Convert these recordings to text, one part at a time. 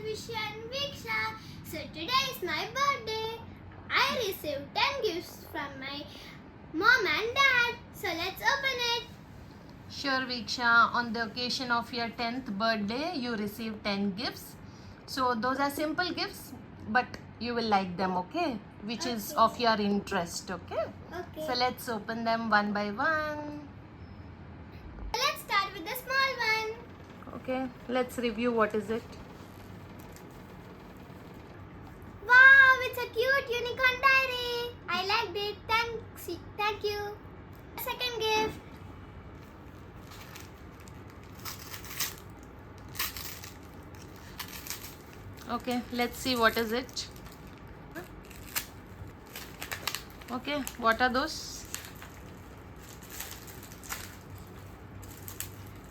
Vishu&Veeksha. So today is my birthday. I received 10 gifts from my mom and dad. So let's open it. Sure, Veeksha, on the occasion of your 10th birthday, you received 10 gifts. So those are simple gifts, but you will like them, okay? Which is Okay. of your interest, okay? Okay. So let's open them one by one. Let's start with the small one. Okay, let's review what is it. Wow, it's a cute unicorn diary. I liked it. Thanks. Thank you. Second gift. Okay, let's see what is it. Okay, what are those?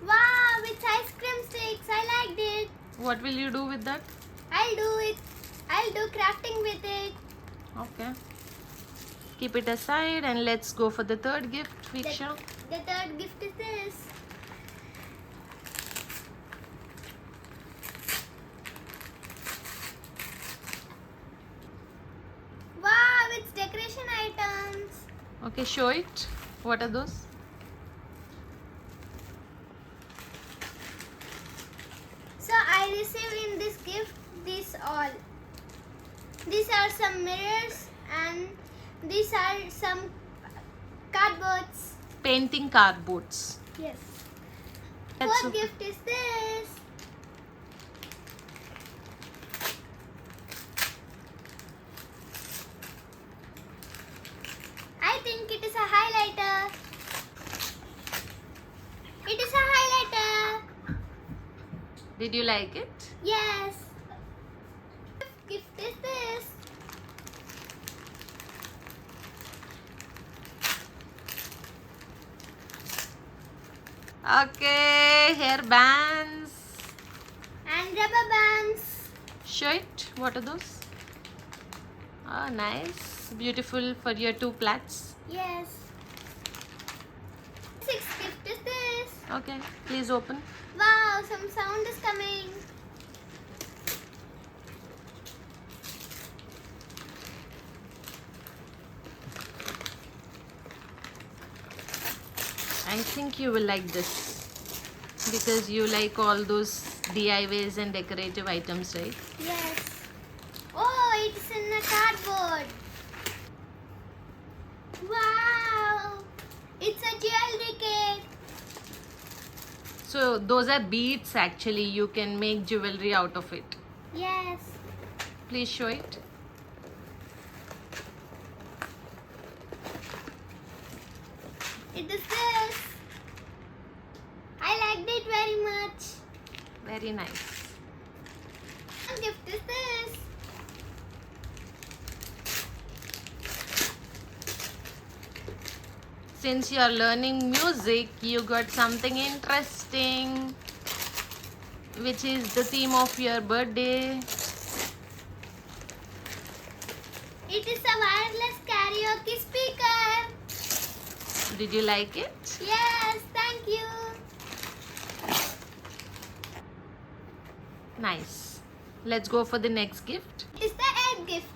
Wow, it's ice cream sticks. I liked it. What will you do with that? I'll do crafting with it. Okay. Keep it aside and let's go for the third gift, Veeksha. The third gift is this. Wow, it's decoration items. Okay, show it. What are those? So I received in this gift these all. These are some mirrors and these are some cardboards. Painting cardboards. Yes. Let's Fourth gift is this. I think it is a highlighter. It is a highlighter. Did you like it? Yes. Fifth gift is this. Okay, hair bands. And rubber bands. Show it. What are those? Oh, nice. Beautiful for your two plaits. Yes. Sixth gift is this. Okay, please open. Wow, some sound is coming. I think you will like this because you like all those DIYs and decorative items, right? Yes. Oh, it's in a cardboard. Wow. It's a jewelry kit. So those are beads actually. You can make jewelry out of it. Yes. Please show it. It is this. I liked it very much. Very nice. One gift is this. Since you are learning music, you got something interesting, which is the theme of your birthday. It is a wireless karaoke speaker. Did you like it? Yes, thank you. Nice. Let's go for the next gift. It is the eighth gift.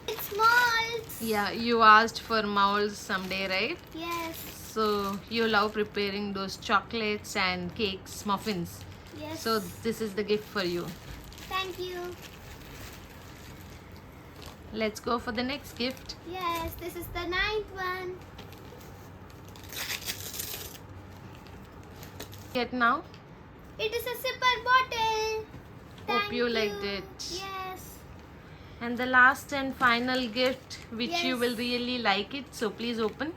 It's molds. Yeah, you asked for molds someday, right? Yes. So you love preparing those chocolates and cakes, muffins. Yes. So this is the gift for you. Thank you. Let's go for the next gift. Yes, this is the ninth one. Get now. It is a zipper bottle. Hope Thank you liked it. Yes. And the last and final gift, which you Yes. will really like it. So please open.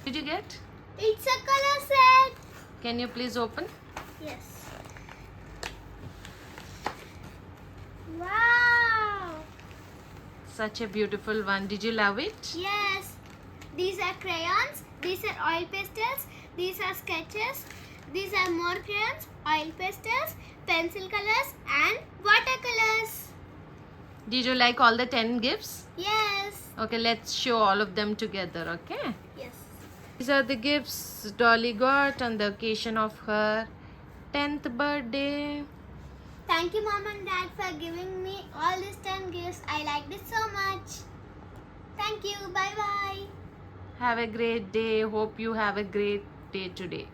Did you get? It's a color set. Can you please open? Yes. Wow. Such a beautiful one. Did you love it? Yes. These are crayons. These are oil pastels. These are sketches. These are more crayons, oil pastels, pencil colors and watercolors. Did you like all the 10 gifts? Yes. Okay, let's show all of them together, okay? Yes. These are the gifts Dolly got on the occasion of her 10th birthday. Thank you, Mom and Dad, for giving me all these 10 gifts. I liked it so much. Thank you. Bye bye. Have a great day. Hope you have a great day today.